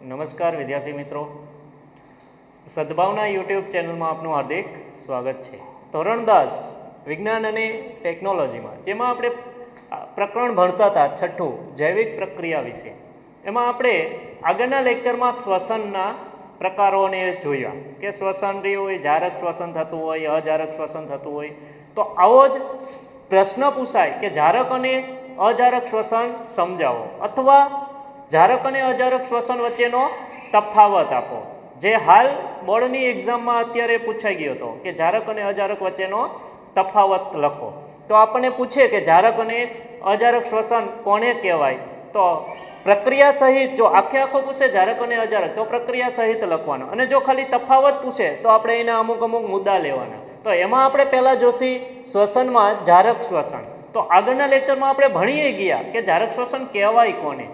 નમસ્કાર વિદ્યાર્થી મિત્રો, સદભાવના યુટ્યુબ ચેનલમાં આપનું હાર્દિક સ્વાગત છે. ધોરણ 10 વિજ્ઞાન અને ટેકનોલોજીમાં જેમાં આપણે પ્રકરણ ભણતા હતા છઠ્ઠું જૈવિક પ્રક્રિયા વિશે, એમાં આપણે આગળના લેક્ચરમાં શ્વસનના પ્રકારોને જોયા કે શ્વસન રહ્યું હોય, જારક શ્વસન થતું હોય, અજારક શ્વસન થતું હોય. તો આવો જ પ્રશ્ન પૂછાય કે જારક અને અજારક શ્વસન સમજાવો અથવા જારક અને અજારક શ્વસન વચ્ચેનો તફાવત આપો. જે હાલ બોર્ડની એક્ઝામમાં અત્યારે પૂછાઈ ગયો હતો કે જારક અને અજારક વચ્ચેનો તફાવત લખો. તો આપણને પૂછે કે જારક અને અજારક શ્વસન કોને કહેવાય, તો પ્રક્રિયા સહિત, જો આખો પૂછે જારક અને અજારક તો પ્રક્રિયા સહિત લખવાનો, અને જો ખાલી તફાવત પૂછે તો આપણે એના અમુક મુદ્દા લેવાના. તો એમાં આપણે પહેલાં જોશી શ્વસનમાં જારક શ્વસન. તો આગળના લેક્ચરમાં આપણે ભણીએ ગયા કે જારક શ્વસન કહેવાય કોને.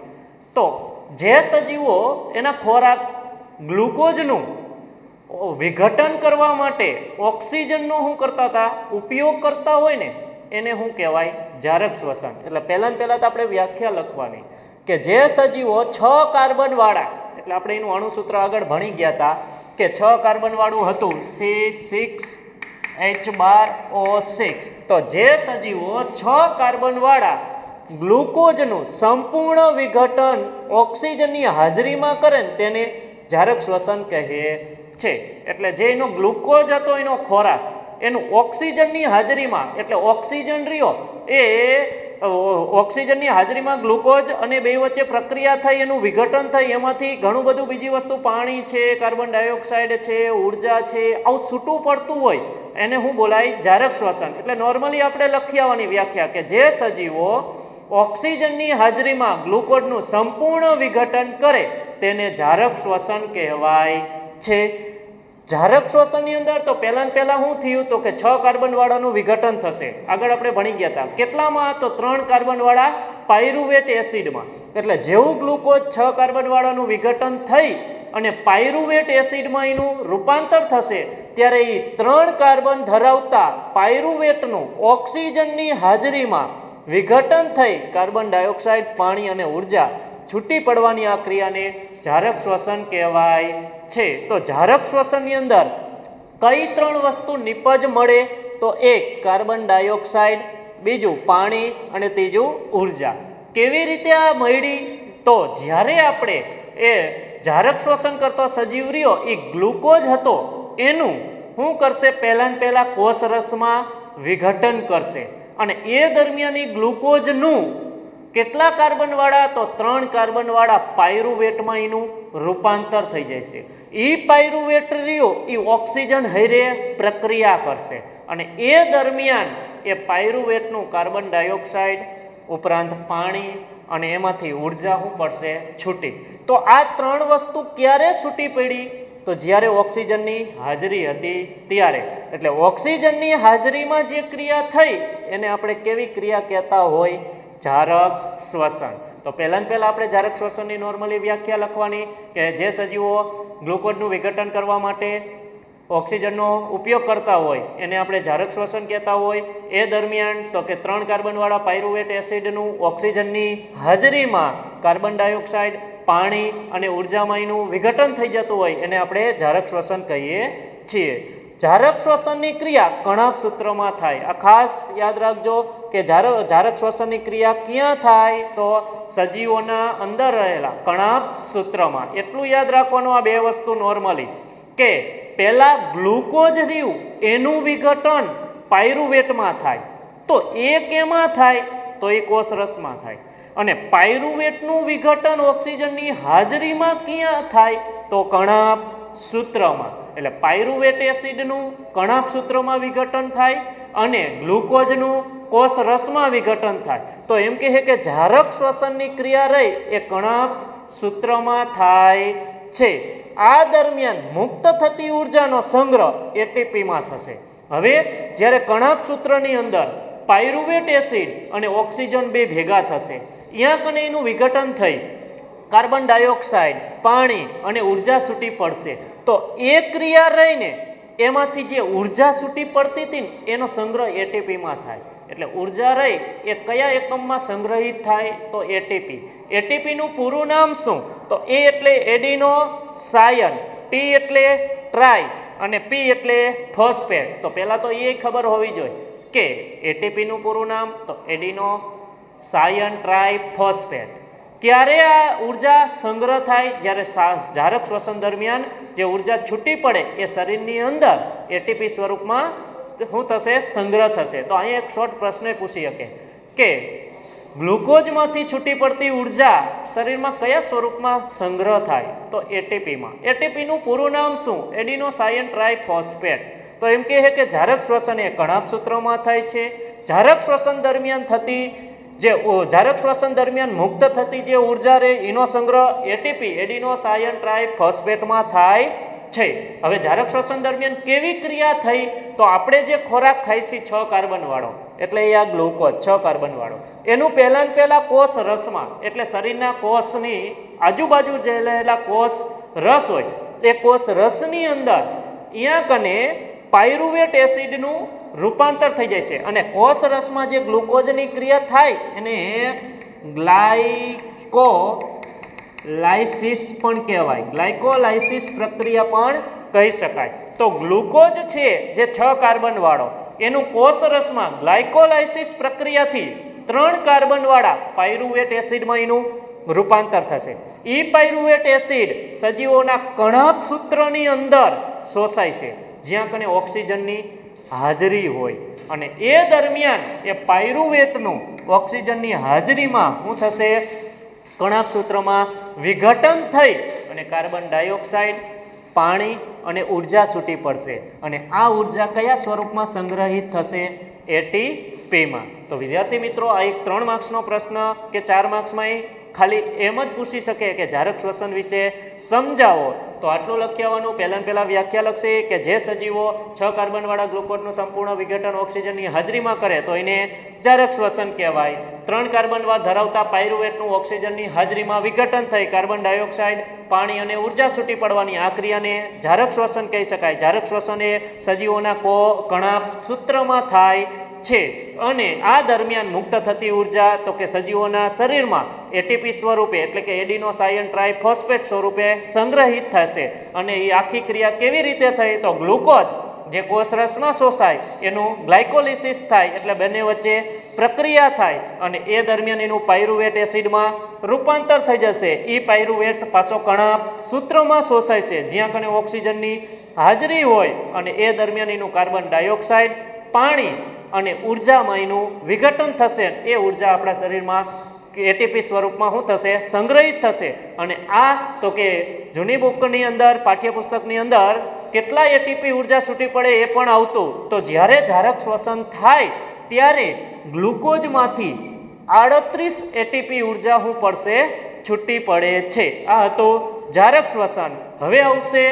તો જે સજીવો એના ખોરાક ગ્લુકોઝનું વિઘટન કરવા માટે ઓક્સિજનનો શું કરતા હતા, ઉપયોગ કરતા હોય ને, એને શું કહેવાય, જારક શ્વસન. એટલે પહેલાં તો આપણે વ્યાખ્યા લખવાની કે જે સજીવો 6 કાર્બનવાળા, એટલે આપણે એનું અણુસૂત્ર આગળ ભણી ગયા હતા કે 6 કાર્બનવાળું હતું C6H12O6. તો જે સજીવો 6 કાર્બનવાળા ગ્લુકોઝનું સંપૂર્ણ વિઘટન ઓક્સિજનની હાજરીમાં કરે ને તેને જારક શ્વસન કહે છે. એટલે જે એનો ગ્લુકોઝ હતો, એનો ખોરાક, એનું ઓક્સિજનની હાજરીમાં, એટલે ઓક્સિજન રહ્યો એ ઓક્સિજનની હાજરીમાં ગ્લુકોઝ અને બે વચ્ચે પ્રક્રિયા થઈ, એનું વિઘટન થઈ, એમાંથી ઘણું બધું બીજી વસ્તુ, પાણી છે, કાર્બન ડાયોક્સાઇડ છે, ઉર્જા છે, આવું છૂટું પડતું હોય એને શું બોલાય, જારક શ્વસન. એટલે નોર્મલી આપણે લખી આવવાની વ્યાખ્યા કે જે સજીવો ઓક્સિજનની હાજરીમાં ગ્લુકોઝનું સંપૂર્ણ વિઘટન કરે તેને જારક શ્વસન કહેવાય છે. જારક શ્વસનની અંદર તો પહેલાં શું થયું તો કે 6 કાર્બનવાળાનું વિઘટન થશે. આગળ આપણે ભણી ગયા હતા કેટલામાં, તો 3 કાર્બનવાળા પાયરુવેટ એસિડમાં. એટલે જેવું ગ્લુકોઝ 6 કાર્બનવાળાનું વિઘટન થઈ અને પાયરુવેટ એસિડમાં એનું રૂપાંતર થશે ત્યારે એ 3 કાર્બન ધરાવતા પાયરુવેટનું ઓક્સિજનની હાજરીમાં વિઘટન થઈ કાર્બન ડાયોક્સાઇડ, પાણી અને ઉર્જા છૂટી પડવાની આ ક્રિયાને જારક શ્વસન કહેવાય છે. તો જારક શ્વસનની અંદર કઈ 3 વસ્તુ નિપજ મળે, તો એક કાર્બન ડાયોક્સાઇડ, બીજું પાણી અને ત્રીજું ઉર્જા. કેવી રીતે આ મળી, તો જ્યારે આપણે એ જારક શ્વસન કરતો સજીવ રહ્યો એ ગ્લુકોઝ હતો એનું શું કરશે, પહેલાં કોષરસમાં વિઘટન કરશે, અને એ દરમિયાન એ ગ્લુકોઝનું કેટલા કાર્બનવાળા, તો 3 કાર્બનવાળા પાયરુવેટમાં એનું રૂપાંતર થઈ જાય છે. એ પાયરુવેટ રહ્યો એ ઓક્સિજન હારે પ્રક્રિયા કરશે, અને એ દરમિયાન એ પાયરુવેટનું કાર્બન ડાયોક્સાઇડ ઉપરાંત પાણી અને એમાંથી ઉર્જા શું પડશે, છૂટી. તો આ 3 વસ્તુ ક્યારે છૂટી પડી, તો જ્યારે ઓક્સિજનની હાજરી હતી ત્યારે. એટલે ઓક્સિજનની હાજરીમાં જે ક્રિયા થઈ એને આપણે કેવી ક્રિયા કહેતા હોય, જારક શ્વસન. તો પહેલાં આપણે જારક શ્વસનની નોર્મલી વ્યાખ્યા લખવાની કે જે સજીવો ગ્લુકોઝનું વિઘટન કરવા માટે ઓક્સિજનનો ઉપયોગ કરતા હોય એને આપણે જારક શ્વસન કહેતા હોય. એ દરમિયાન તો કે 3 કાર્બનવાળા પાયરુવેટ એસિડનું ઓક્સિજનની હાજરીમાં કાર્બન ડાયોક્સાઇડ, પાણી અને ઉર્જામાં એનું વિઘટન થઈ જતું હોય એને આપણે જારક શ્વસન કહીએ છીએ. જારક શ્વસનની ક્રિયા કણાભ સૂત્રમાં થાય. આ ખાસ યાદ રાખજો કે જારક શ્વસનની ક્રિયા ક્યાં થાય, તો સજીવોના અંદર રહેલા કણાભ સૂત્રમાં. એટલું યાદ રાખવાનું આ 2 વસ્તુ નોર્મલી, કે પહેલાં ગ્લુકોઝ રહ્યું એનું વિઘટન પાયરુવેટમાં થાય, તો એ કેમાં થાય, તો એ કોષરસમાં થાય. અને પાયરુવેટનું વિઘટન ઓક્સિજનની હાજરીમાં ક્યાં થાય, તો કણાભ સૂત્રમાં. એટલે પાયરુવેટ એસિડનું કણાભ સૂત્રમાં વિઘટન થાય અને ગ્લુકોઝનું કોષરસમાં વિઘટન થાય. તો એમ કહે કે જારક શ્વસનની ક્રિયા રહી એ કણાભ સૂત્રમાં થાય છે. આ દરમિયાન મુક્ત થતી ઉર્જાનો સંગ્રહ એટીપીમાં થશે. હવે જ્યારે કણાભ સૂત્રની અંદર પાયરુવેટ એસિડ અને ઓક્સિજન બે ભેગા થશે, ત્યાં કને એનું વિઘટન થઈ કાર્બન ડાયોક્સાઇડ, પાણી અને ઉર્જા છૂટી પડશે. તો એ ક્રિયા રહીને એમાંથી જે ઉર્જા છૂટી પડતી હતી ને એનો સંગ્રહ એટીપીમાં થાય. એટલે ઉર્જા રહી એ કયા એકમમાં સંગ્રહિત થાય તો એટીપી. એટીપીનું પૂરું નામ શું તો એ એટલે એડિનો સાયન, ટી એટલે ટ્રાય અને પી એટલે ફોસ્ફેટ. તો પહેલાં તો એ ખબર હોવી જોઈએ કે એટીપીનું પૂરું નામ તો એડિનો સાયન ટ્રાય ફોસ્ફેટ. ક્યારે આ ઉર્જા સંગ્રહ થાય જ્યારે ઝારક શ્વસન દરમિયાન જે ઉર્જા છૂટી પડે એ શરીરની અંદર એટીપી સ્વરૂપમાં શું થશે સંગ્રહ થશે. તો અહીંયા એક શોર્ટ પ્રશ્ન પૂછી શકે કે ગ્લુકોઝમાંથી છૂટી પડતી ઉર્જા શરીરમાં કયા સ્વરૂપમાં સંગ્રહ થાય તો એટીપીમાં. એટીપીનું પૂરું નામ શું એડિનો સાયન ટ્રાય ફોસ્ફેટ. તો એમ કહે કે ઝારક શ્વસન એ કણાભ સૂત્રમાં થાય છે. ઝારક શ્વસન દરમિયાન થતી જે ઝારક શ્વસન દરમિયાન મુક્ત થતી જે ઉર્જા રહે એનો સંગ્રહ એટીપી એડિનો સાયન ટ્રાય ફોસ્ફેટમાં થાય છે. હવે ઝારક શ્વસન દરમિયાન કેવી ક્રિયા થઈ તો આપણે જે ખોરાક ખાઈશી 6 કાર્બન વાળો એટલે એ આ ગ્લુકોઝ 6 કાર્બન વાળો એનું પહેલા કોષ રસમાં એટલે શરીરના કોષની આજુબાજુ જે રહેલા કોષ રસ હોય એ કોષ રસની અંદર અહીંયા કને પાયરુવેટ એસિડનું રૂપાંતર થઈ જાય છે અને કોષ રસમાં જે ગ્લુકોઝની ક્રિયા થાય એને ગ્લાયકોલાઇસિસ પણ કહેવાય. ગ્લાયકોલાઇસિસ પ્રક્રિયા પણ કહી શકાય. તો ગ્લુકોઝ છે જે 6 કાર્બન વાળો એનું કોષ રસમાં ગ્લાયકોલાઇસિસ પ્રક્રિયાથી 3 કાર્બન વાળા પાયરુવેટ એસિડમાં એનું રૂપાંતર થશે. ઈ પાયરુવેટ એસિડ સજીવોના કણાભ સૂત્રની અંદર શોષાય છે જ્યાં કને ઓક્સિજનની હાજરી હોય અને એ દરમિયાન એ પાયરુવેટનું ઓક્સિજનની હાજરીમાં શું થશે કણાભ સૂત્રમાં વિઘટન થઈ અને કાર્બન ડાયોક્સાઇડ પાણી અને ઉર્જા છૂટી પડશે અને આ ઉર્જા કયા સ્વરૂપમાં સંગ્રહિત થશે એટીપીમાં. તો વિદ્યાર્થી મિત્રો આ એક 3 માર્ક્સનો પ્રશ્ન કે 4 માર્ક્સમાં ખાલી એમ જ પૂછી શકે કે ઝારક શ્વસન વિશે સમજાવો તો આટલું લખી આવવાનું. પહેલાં વ્યાખ્યા લખશે કે જે સજીવો 6 કાર્બનવાળા ગ્લુકોઝનું સંપૂર્ણ વિઘટન ઓક્સિજનની હાજરીમાં કરે તો એને ઝારક શ્વસન કહેવાય. 3 કાર્બન ધરાવતા પાયરુવેટનું ઓક્સિજનની હાજરીમાં વિઘટન થઈ કાર્બન ડાયોક્સાઇડ પાણી અને ઉર્જા છૂટી પડવાની આ ક્રિયાને ઝારક શ્વસન કહી શકાય. ઝારક શ્વસન એ સજીવોના કણાભ સૂત્રમાં થાય છે અને આ દરમિયાન મુક્ત થતી ઉર્જા તો કે સજીવોના શરીરમાં એટીપી સ્વરૂપે એટલે કે એડિનો સાયન ટ્રાય ફોસ્ફેટ સ્વરૂપે સંગ્રહિત થશે અને એ આખી ક્રિયા કેવી રીતે થઈ તો ગ્લુકોઝ જે કોષરસમાં શોષાય એનું ગ્લાયકોલિસિસ થાય એટલે બંને વચ્ચે પ્રક્રિયા થાય અને એ દરમિયાન એનું પાયરુવેટ એસિડમાં રૂપાંતર થઈ જશે. એ પાયરુવેટ પાછો કણાભ સૂત્રમાં શોષાય છે જ્યાં કને ઓક્સિજનની હાજરી હોય અને એ દરમિયાન એનું કાર્બન ડાયોક્સાઇડ પાણી અને ઉર્જામાં એનું વિઘટન થશે. એ ઉર્જા આપણા શરીરમાં એટીપી સ્વરૂપમાં શું થશે સંગ્રહિત થશે અને આ તો કે જૂની બુકની અંદર પાઠ્યપુસ્તકની અંદર કેટલા એટીપી ઉર્જા છૂટી પડે એ પણ આવતું. તો જ્યારે ઝારક શ્વસન થાય ત્યારે ગ્લુકોઝમાંથી 38 એટીપી ઉર્જા શું પડશે છૂટી પડે છે. આ હતું ઝારક શ્વસન. હવે આવશે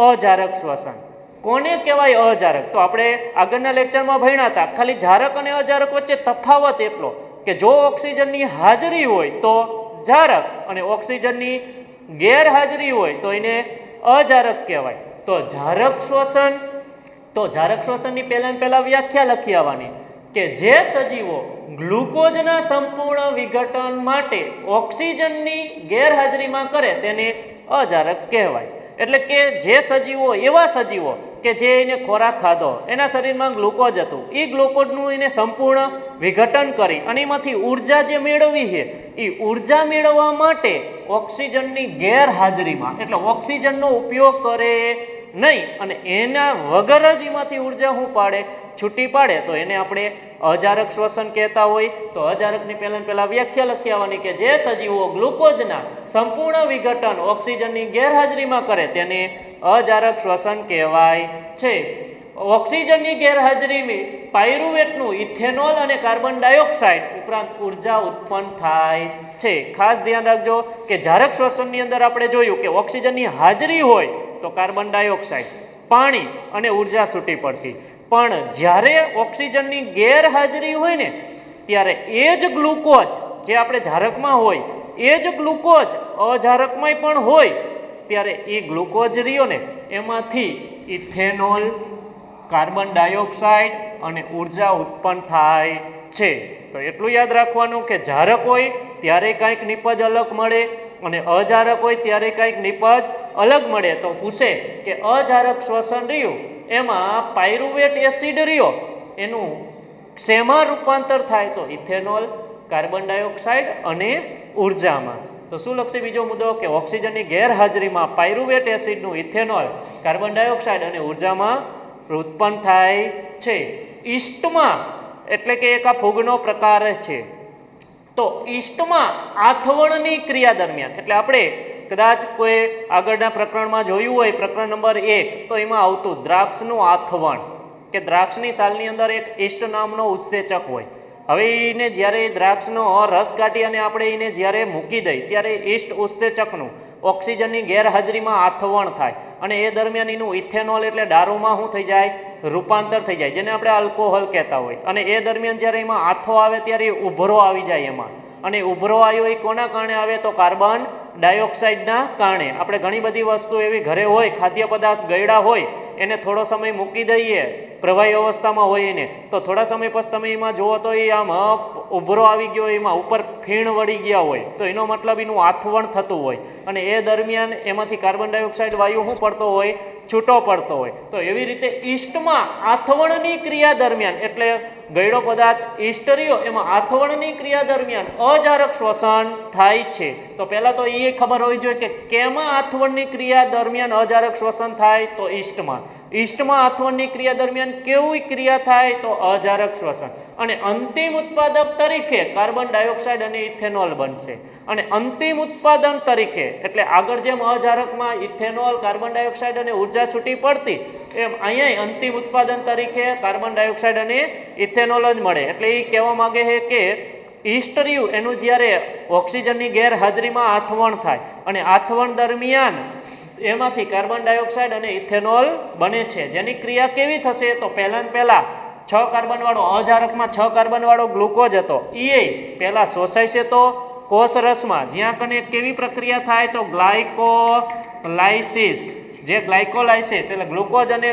અજારક શ્વસન. કોને કહેવાય અજારક તો આપણે આગળના લેક્ચરમાં ભણ્યા હતા. ખાલી ઝારક અને અજારક વચ્ચે તફાવત એટલો કે જો ઓક્સિજનની હાજરી હોય તો ઝારક અને ઓક્સિજનની ગેરહાજરી હોય તો એને અજારક કહેવાય. તો ઝારક શ્વસનની પહેલા વ્યાખ્યા લખી આવવાની કે જે સજીવો ગ્લુકોઝના સંપૂર્ણ વિઘટન માટે ઓક્સિજનની ગેરહાજરીમાં કરે તેને અજારક કહેવાય. એટલે કે જે સજીવો એવા સજીવો કે જે એને ખોરાક ખાધો એના શરીરમાં ગ્લુકોઝ હતું એ ગ્લુકોઝનું એને સંપૂર્ણ વિઘટન કરી અને એમાંથી ઉર્જા જે મેળવી છે એ ઉર્જા મેળવવા માટે ઓક્સિજનની ગેરહાજરીમાં એટલે ઓક્સિજનનો ઉપયોગ કરે નહીં અને એના વગર જ એમાંથી ઉર્જા શું પાડે છૂટી પાડે તો એને આપણે અજારક શ્વસન કહેતા હોય. તો અજારકની પહેલા વ્યાખ્યા લખી આવવાની કે જે સજીવો ગ્લુકોઝના સંપૂર્ણ વિઘટન ઓક્સિજનની ગેરહાજરીમાં કરે તેને અજારક શ્વસન કહેવાય છે. ઓક્સિજનની ગેરહાજરીમાં પાયરુવેટનું ઇથેનોલ અને કાર્બન ડાયોક્સાઇડ ઉપરાંત ઉર્જા ઉત્પન્ન થાય છે. ખાસ ધ્યાન રાખજો કે ઝારક શ્વસનની અંદર આપણે જોયું કે ઓક્સિજનની હાજરી હોય તો કાર્બન ડાયોક્સાઇડ પાણી અને ઉર્જા છૂટી પડતી પણ જ્યારે ઓક્સિજનની ગેરહાજરી હોય ને ત્યારે એ જ ગ્લુકોઝ જે આપણે ઝારકમાં હોય એ જ ગ્લુકોઝ અજારકમાં પણ હોય ત્યારે એ ગ્લુકોઝ રહ્યો ને એમાંથી ઇથેનોલ કાર્બન ડાયોક્સાઇડ અને ઉર્જા ઉત્પન્ન થાય છે. તો એટલું યાદ રાખવાનું કે જારક હોય ત્યારે કાંઈક નિપજ અલગ મળે અને અજારક હોય ત્યારે કાંઈક નિપજ અલગ મળે. તો પૂછે કે અજારક શ્વસન રહ્યું એમાં પાયરુવેટ એસિડ રહ્યો એનું શેમાં રૂપાંતર થાય? તો ઇથેનોલ, કાર્બન ડાયોક્સાઇડ અને ઉર્જામાં. તો શું લખશે બીજો મુદ્દો કે ઓક્સિજનની ગેરહાજરીમાં પાયરુવેટ એસિડનું ઇથેનોલ, કાર્બન ડાયોક્સાઇડ અને ઉર્જામાં ઉત્પન્ન થાય છે. ઈસ્ટમાં એટલે કે એક આ ફૂગનો પ્રકાર છે. તો ઈસ્ટમાં આથવણની ક્રિયા દરમિયાન એટલે આપણે કદાચ કોઈ આગળના પ્રકરણમાં જોયું હોય પ્રકરણ નંબર 1 તો એમાં આવતું દ્રાક્ષનું આથવણ કે દ્રાક્ષની સાલની અંદર એક ઈસ્ટ નામનો ઉત્સેચક હોય. હવે એને જ્યારે દ્રાક્ષનો રસ કાઢી અને આપણે એને જ્યારે મૂકી દઈએ ત્યારે ઈસ્ટ ઉત્સેચકનું ઓક્સિજનની ગેરહાજરીમાં આથવણ થાય અને એ દરમિયાન એનું ઇથેનોલ એટલે દારૂમાં શું થઈ જાય? રૂપાંતર થઈ જાય, જેને આપણે આલ્કોહોલ કહેતા હોય. અને એ દરમિયાન જ્યારે એમાં આથો આવે ત્યારે ઉભરો આવી જાય એમાં. અને ઉભરો આવ્યો એ કોના કારણે આવે? તો કાર્બન ડાયોક્સાઇડના કારણે. આપણે ઘણી બધી વસ્તુ એવી ઘરે હોય, ખાદ્ય પદાર્થ ગળ્યા હોય, એને થોડો સમય મૂકી દઈએ પ્રવાહી અવસ્થામાં હોય એને, તો થોડા સમય પછી તમે એમાં જુઓ તો એ આમ ઉભરો આવી ગયો, એમાં ઉપર ફીણ વળી ગયા હોય, તો એનો મતલબ એનું આથવણ થતું હોય અને એ દરમિયાન એમાંથી કાર્બન ડાયોક્સાઇડ વાયુ શું પડતો હોય? છૂટો પડતો હોય. તો એવી રીતે ઈસ્ટમાં આથવણની ક્રિયા દરમિયાન એટલે ગળ્યો પદાર્થ ઈસ્ટ રહ્યો એમાં આથવણની ક્રિયા દરમિયાન અજારક શ્વસન થાય છે. તો પહેલાં તો એ ખબર હોવી જોઈએ કે કેમાં આથવણની ક્રિયા દરમિયાન અજારક શ્વસન થાય? તો ઈસ્ટમાં. ઈસ્ટમાં આથવણની ક્રિયા દરમિયાન કેવી ક્રિયા થાય? તો અજારક શ્વસન. અને અંતિમ ઉત્પાદક તરીકે કાર્બન ડાયોક્સાઇડ અને ઇથેનોલ બનશે. અને અંતિમ ઉત્પાદન તરીકે એટલે આગળ જેમ અજારકમાં ઇથેનોલ, કાર્બન ડાયોક્સાઇડ અને ઉર્જા છૂટી પડતી એમ અહીંયા અંતિમ ઉત્પાદન તરીકે કાર્બન ડાયોક્સાઇડ અને ઇથેનોલ જ મળે. એટલે એ કહેવા માગે છે કે ઈસ્ટ રહ્યું એનું જ્યારે ઓક્સિજનની ગેરહાજરીમાં આથવણ થાય અને આથવણ દરમિયાન એમાંથી કાર્બન ડાયોક્સાઇડ અને ઇથેનોલ બને છે, જેની ક્રિયા કેવી થશે? તો પહેલાં 6 કાર્બન વાળો અજારકમાં 6 કાર્બન વાળો ગ્લુકોઝ હતો એ પહેલા શોષાય છે તો કોષરસમાં, જ્યાં કને કેવી પ્રક્રિયા થાય? તો ગ્લાયકોલાઇસિસ. જે ગ્લાયકોલાઇસિસ એટલે ગ્લુકોઝ અને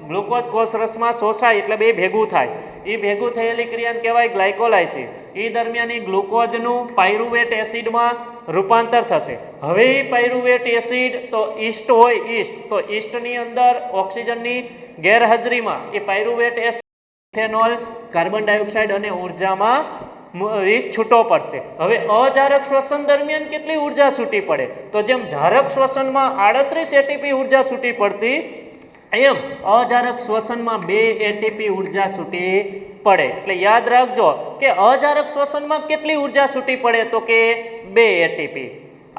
ગ્લુકોઝ કોષરસમાં શોષાય એટલે બે ભેગું થાય. એ ભેગું થયેલી ક્રિયાને કહેવાય ગ્લાયકોલાઇસિસ. એ દરમિયાન એ ગ્લુકોઝનું પાયરુવેટ એસિડમાં રૂપાંતર થશે. હવે એ પાયરુવેટ એસિડ તો ઈસ્ટ હોય, ઈસ્ટ તો ઈસ્ટની અંદર ઓક્સિજનની ગેરહાજરીમાં એ pyruvate acid, ethanol, carbon dioxide અને ઉર્જામાં છૂટો પડશે. હવે અજારક શ્વસન દરમિયાન કેટલી ઉર્જા છૂટી પડે? તો જેમ જારક શ્વસનમાં 38 એટીપી ઉર્જા છૂટી પડતી એમ અજારક શ્વસનમાં 2 એટીપી ઉર્જા છૂટી પડે. એટલે યાદ રાખજો કે અજારક શ્વસનમાં કેટલી ઉર્જા છૂટી પડે? તો કે 2 એટીપી.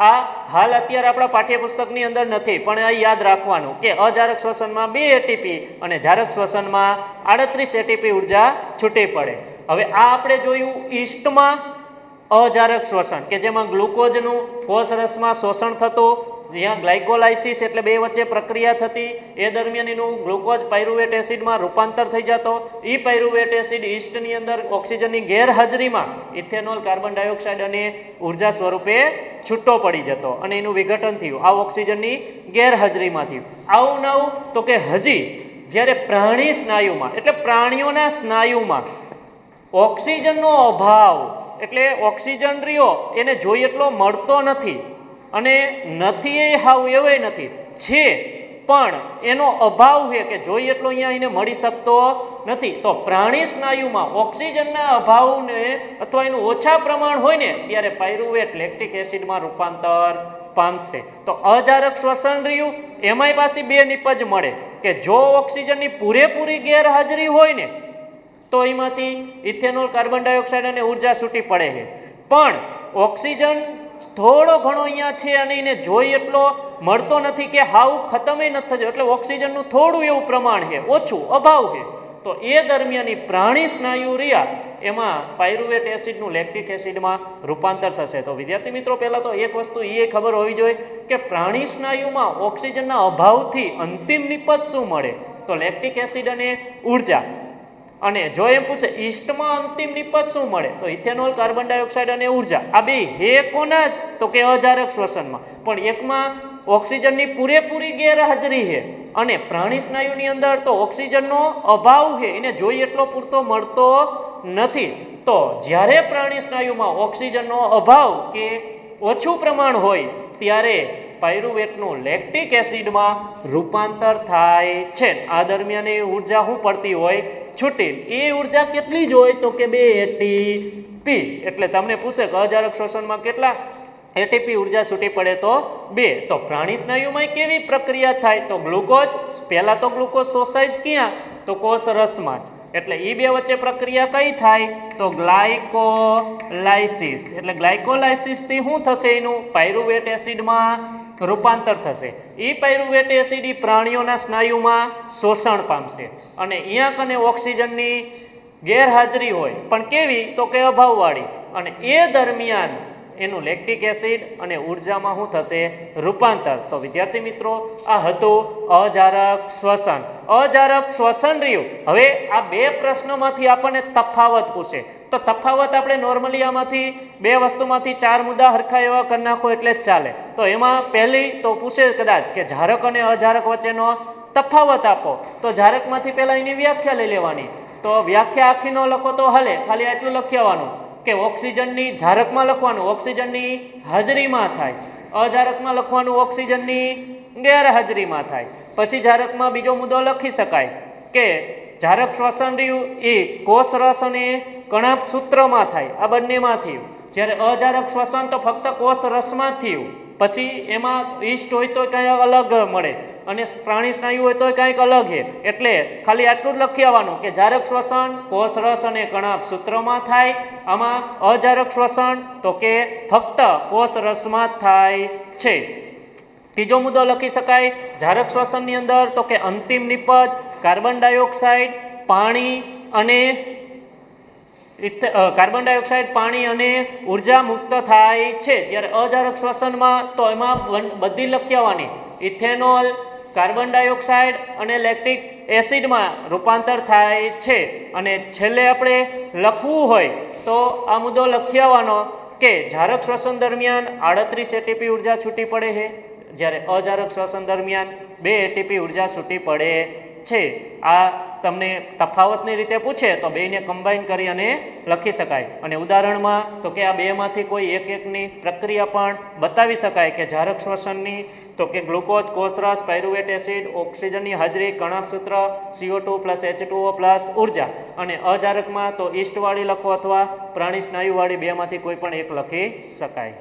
આ હાલ અત્યારે આપણા પાઠ્યપુસ્તકની અંદર નથી, પણ આ યાદ રાખવાનું કે અજારક શ્વસનમાં 2 એટીપી અને જારક શ્વસનમાં 38 એટીપી ઉર્જા છૂટી પડે. હવે આ આપણે જોયું ઈસ્ટમાં અજારક શ્વસન કે જેમાં ગ્લુકોઝનું કોષરસમાં શોષણ થતું, જ્યાં ગ્લાયકોલાઇસિસ એટલે બે વચ્ચે પ્રક્રિયા થતી, એ દરમિયાન એનું ગ્લુકોઝ પાયરુવેટ એસિડમાં રૂપાંતર થઈ જતો. એ પાયરુવેટ એસિડ ઈસ્ટની અંદર ઓક્સિજનની ગેરહાજરીમાં ઇથેનોલ, કાર્બન ડાયોક્સાઇડ અને ઉર્જા સ્વરૂપે છૂટો પડી જતો અને એનું વિઘટન થયું. આ ઓક્સિજનની ગેરહાજરીમાં થયું. આવું નવું તો કે હજી જ્યારે પ્રાણી સ્નાયુમાં એટલે પ્રાણીઓના સ્નાયુમાં ઓક્સિજનનો અભાવ એટલે ઓક્સિજન રહ્યો એને જોઈએ એટલો મળતો નથી અને નથી એ હાવ એવો નથી છે, પણ એનો અભાવ છે કે જોઈએ એટલો અહીંયા એને મળી શકતો નથી. તો પ્રાણી સ્નાયુમાં ઓક્સિજનના અભાવને અથવા એનું ઓછા પ્રમાણ હોય ને ત્યારે પાયરુવેટ લેક્ટિક એસિડમાં રૂપાંતર પામશે. તો અજારક શ્વસન રહ્યું એમાંય પાછી 2 નિપજ મળે કે જો ઓક્સિજનની પૂરેપૂરી ગેરહાજરી હોય ને તો એમાંથી ઇથેનોલ, કાર્બન ડાયોક્સાઇડ અને ઉર્જા છૂટી પડે છે, પણ ઓક્સિજન થોડો ઘણો અહીંયા છે અને એને જોઈ એટલો મળતો નથી કે હાવ ખતમ નથી થયો, એટલે ઓક્સિજનનું થોડું એવું પ્રમાણ છે, ઓછું અભાવ છે. તો એ દરમિયાન પ્રાણી સ્નાયુ રહ્યા એમાં પાયરુવેટ એસિડનું લેક્ટિક એસિડમાં રૂપાંતર થશે. તો વિદ્યાર્થી મિત્રો પહેલાં તો એક વસ્તુ એ ખબર હોવી જોઈએ કે પ્રાણી સ્નાયુમાં ઓક્સિજનના અભાવથી અંતિમ નિપજ શું મળે? તો લેક્ટિક એસિડ અને ઉર્જા. અને જો એમ પૂછે ઈસ્ટમાં અંતિમ નિપજ શું મળે? તો ઇથેનોલ, કાર્બન ડાયોક્સાઇડ અને ઉર્જા. આ બે હે કોના જ? તો કે અજારક શ્વસનમાં. પણ એકમાં ઓક્સિજનની પૂરેપૂરી ગેરહાજરી છે અને પ્રાણી સ્નાયુની અંદર તો ઓક્સિજનનો અભાવ છે, એને જોઈ એટલો પૂરતો મળતો નથી. તો જ્યારે પ્રાણી સ્નાયુમાં ઓક્સિજનનો અભાવ કે ઓછું પ્રમાણ હોય ત્યારે પાયરુવેટનું લેક્ટિક એસિડમાં રૂપાંતર થાય છે. આ દરમિયાન એ ઉર્જા શું પડતી હોય? છૂટી. એ ઉર્જા કેટલી જ હોય? તો કે 2 ATP. એટલે તમને પૂછે કે અજારક શ્વસનમાં કેટલા એટીપી ઉર્જા છૂટી પડે? તો 2. તો પ્રાણી સ્નાયુમાં કેવી પ્રક્રિયા થાય? તો ગ્લુકોઝ, પહેલા તો ગ્લુકોઝ શોષાય જ ક્યાં? તો કોષ રસમાં જ. એટલે એ બે વચ્ચે પ્રક્રિયા કઈ થાય? તો ગ્લાયકોલાઇસિસ. એટલે ગ્લાયકોલાઇસિસથી શું થશે? એનું પાયરુવેટ એસિડમાં રૂપાંતર થશે. એ પાયરુવેટ એસિડ પ્રાણીઓના સ્નાયુમાં શોષણ પામશે અને અહીંયા કને ઓક્સિજનની ગેરહાજરી હોય, પણ કેવી? તો કે અભાવવાળી. અને એ દરમિયાન એનું લેક્ટિક એસિડ અને ઉર્જામાં શું થશે? રૂપાંતર. તો વિદ્યાર્થી મિત્રો, આ હતું અજારક શ્વસન. અજારક શ્વસન રહ્યું. હવે આ બે પ્રશ્નોમાંથી આપણને તફાવત પૂછે, તો તફાવત આપણે નોર્મલી આમાંથી બે વસ્તુમાંથી 4 મુદ્દા હરખા એવા કરી નાખો એટલે જ ચાલે. તો એમાં પહેલી તો પૂછે કદાચ કે જારક અને અજારક વચ્ચેનો તફાવત આપો. તો જારકમાંથી પહેલા એની વ્યાખ્યા લઈ લેવાની. તો વ્યાખ્યા આખી ન લખો તો હાલે, ખાલી આટલું લખી આવવાનું કે ઓક્સિજનની જારકમાં લખવાનું ઓક્સિજનની હાજરીમાં થાય, અજારકમાં લખવાનું ઓક્સિજનની ગેરહાજરીમાં થાય. પછી જારકમાં બીજો મુદ્દો લખી શકાય કે જારક શ્વસન રહ્યું એ કોષ રસ અને કણાભ સૂત્રમાં થાય, આ બંનેમાં થયું. જ્યારે અજારક શ્વસન તો ફક્ત કોષ રસમાં થયું. પછી એમાં ઈસ્ટ હોય તો કંઈક અલગ મળે અને પ્રાણી સ્નાયુ હોય તો કંઈક અલગ છે. એટલે ખાલી આટલું જ લખી આવવાનું કે જારક શ્વસન કોષ રસ અને કણાભ સૂત્રમાં થાય. આમાં અજારક શ્વસન તો કે ફક્ત કોષ રસમાં જ થાય છે. ત્રીજો મુદ્દો લખી શકાય જારક શ્વસનની અંદર તો કે અંતિમ નિપજ કાર્બન ડાયોક્સાઇડ, પાણી અને પાણી અને ઉર્જા મુક્ત થાય છે. જ્યારે અજારક શ્વસનમાં તો એમાં બધી લખી આવવાની ઇથેનોલ, કાર્બન ડાયોક્સાઇડ અને લેક્ટિક એસિડમાં રૂપાંતર થાય છે. અને છેલ્લે આપણે લખવું હોય તો આ મુદ્દો લખી આવવાનો કે જારક શ્વસન દરમિયાન 38 એટીપી ઉર્જા છૂટી પડે છે, જ્યારે અજારક શ્વસન દરમિયાન 2 એટીપી ઉર્જા છૂટી પડે છે. આ તમને તફાવતની રીતે પૂછે તો બેને કમ્બાઈન કરી અને લખી શકાય. અને ઉદાહરણમાં તો કે આ બેમાંથી કોઈ એકની પ્રક્રિયા પણ બતાવી શકાય કે જારક શ્વસનની તો કે ગ્લુકોઝ, કોષરસ, પાયરુવેટ એસિડ, ઓક્સિજનની હાજરી, કણાભ સૂત્ર, CO2 + H2O + ઉર્જા. અને અજારકમાં તો ઈસ્ટવાળી લખો અથવા પ્રાણી સ્નાયુવાળી બેમાંથી કોઈ પણ એક લખી શકાય.